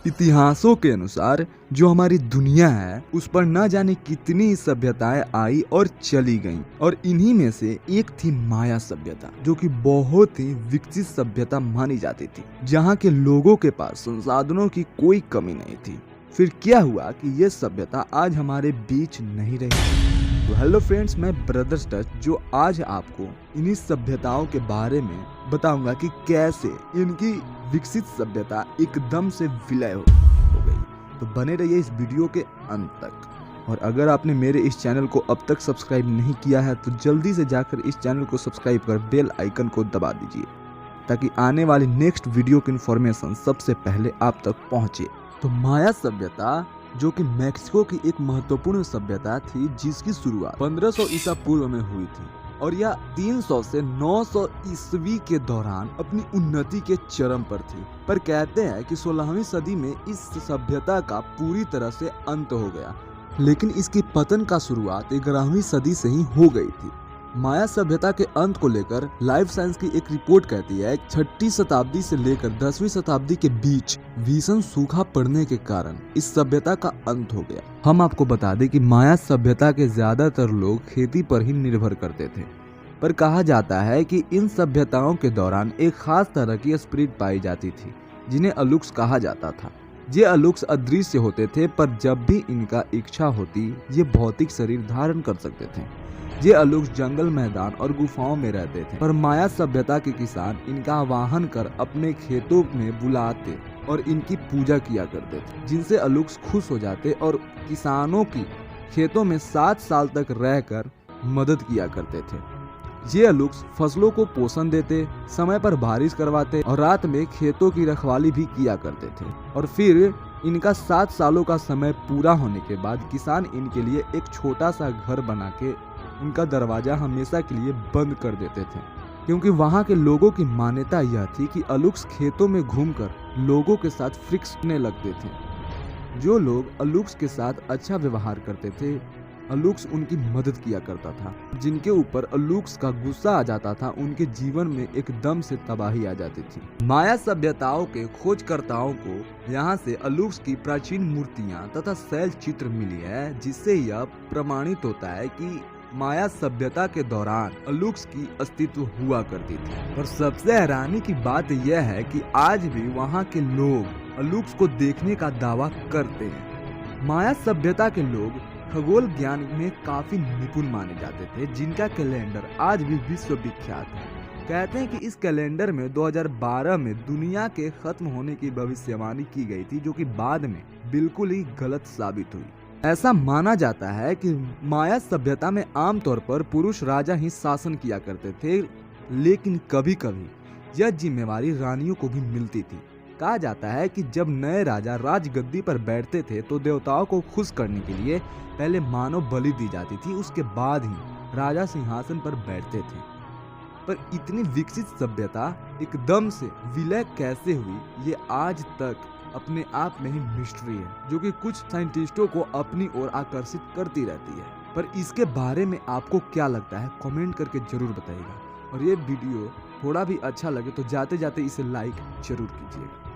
इतिहासों के अनुसार जो हमारी दुनिया है उस पर न जाने कितनी सभ्यताएं आई और चली गईं, और इन्हीं में से एक थी माया सभ्यता, जो कि बहुत ही विकसित सभ्यता मानी जाती थी, जहां के लोगों के पास संसाधनों की कोई कमी नहीं थी। फिर क्या हुआ कि ये सभ्यता आज हमारे बीच नहीं रही। तो हेलो फ्रेंड्स, मैं ब्रदर्स टच जो आज आपको इन्हीं सभ्यताओं के बारे में बताऊंगा कि कैसे इनकी विकसित सभ्यता एकदम से विलय हो गई। तो बने रहिए इस वीडियो के अंत तक। और अगर आपने मेरे इस चैनल को अब तक सब्सक्राइब नहीं किया है तो जल्दी से जाकर इस चैनल को सब्सक्राइब कर बेल आइकन को दबा दीजिए, ताकि आने वाली नेक्स्ट वीडियो की इन्फॉर्मेशन सबसे पहले आप तक पहुंचे। तो माया सभ्यता जो कि मैक्सिको की एक महत्वपूर्ण सभ्यता थी, जिसकी शुरुआत 1500 ईसा पूर्व में हुई थी, और यह 300 से 900 ईस्वी के दौरान अपनी उन्नति के चरम पर थी। पर कहते हैं कि 16वीं सदी में इस सभ्यता का पूरी तरह से अंत हो गया, लेकिन इसकी पतन का शुरुआत 11वीं सदी से ही हो गई थी। माया सभ्यता के अंत को लेकर लाइफ साइंस की एक रिपोर्ट कहती है 6वीं शताब्दी से लेकर 10वीं शताब्दी के बीच भीषण सूखा पड़ने के कारण इस सभ्यता का अंत हो गया। हम आपको बता दें कि माया सभ्यता के ज्यादातर लोग खेती पर ही निर्भर करते थे, पर कहा जाता है कि इन सभ्यताओं के दौरान एक खास तरह की स्पिरिट पाई जाती थी, जिन्हें अलुक्स कहा जाता था। ये अलुक्स अदृश्य होते थे, पर जब भी इनका इच्छा होती ये भौतिक शरीर धारण कर सकते थे। ये अलुक्स जंगल, मैदान और गुफाओं में रहते थे, पर माया सभ्यता के किसान इनका आवाहन कर अपने खेतों में बुलाते और इनकी पूजा किया करते थे, जिनसे अलुक्स खुश हो जाते और किसानों की खेतों में 7 साल तक रहकर मदद किया करते थे। ये अलुक्स फसलों को पोषण देते, समय पर बारिश करवाते और रात में खेतों की रखवाली भी किया करते थे। और फिर इनका 7 सालों का समय पूरा होने के बाद किसान इनके लिए एक छोटा सा घर बना के उनका दरवाजा हमेशा के लिए बंद कर देते थे, क्योंकि वहाँ के लोगों की मान्यता यह थी कि अलुक्स खेतों में घूमकर लोगों के साथ फ्रिक्सने लगते थे। जो लोग अलुक्स के साथ अच्छा व्यवहार करते थे, अलुक्स उनकी मदद किया करता था। जिनके ऊपर अलुक्स का गुस्सा आ जाता था, उनके जीवन में एकदम से तबाही आ जाती थी। माया सभ्यताओं के खोजकर्ताओं को यहाँ से अलुक्स की प्राचीन मूर्तियाँ तथा शैल चित्र मिली है, जिससे यह प्रमाणित होता है कि माया सभ्यता के दौरान अलुक्स की अस्तित्व हुआ करती थी। पर सबसे हैरानी की बात यह है कि आज भी वहाँ के लोग अलुक्स को देखने का दावा करते हैं। माया सभ्यता के लोग खगोल ज्ञान में काफी निपुण माने जाते थे, जिनका कैलेंडर आज भी विश्व विख्यात है। कहते हैं कि इस कैलेंडर में 2012 में दुनिया के खत्म होने की भविष्यवाणी की गई थी, जो कि बाद में बिल्कुल ही गलत साबित हुई। ऐसा माना जाता है कि माया सभ्यता में आमतौर पर पुरुष राजा ही शासन किया करते थे, लेकिन कभी कभी यह जिम्मेवारी रानियों को भी मिलती थी। कहा जाता है कि जब नए राजा राजगद्दी पर बैठते थे तो देवताओं को खुश करने के लिए पहले मानव बलि दी जाती थी, उसके बाद ही राजा सिंहासन पर बैठते थे। पर इतनी विकसित सभ्यता एकदम से विलय कैसे हुई, ये आज तक अपने आप में ही मिस्ट्री है, जो कि कुछ साइंटिस्टों को अपनी ओर आकर्षित करती रहती है। पर इसके बारे में आपको क्या लगता है, कमेंट करके जरूर बताइएगा। और ये वीडियो थोड़ा भी अच्छा लगे तो जाते जाते इसे लाइक जरूर कीजिएगा।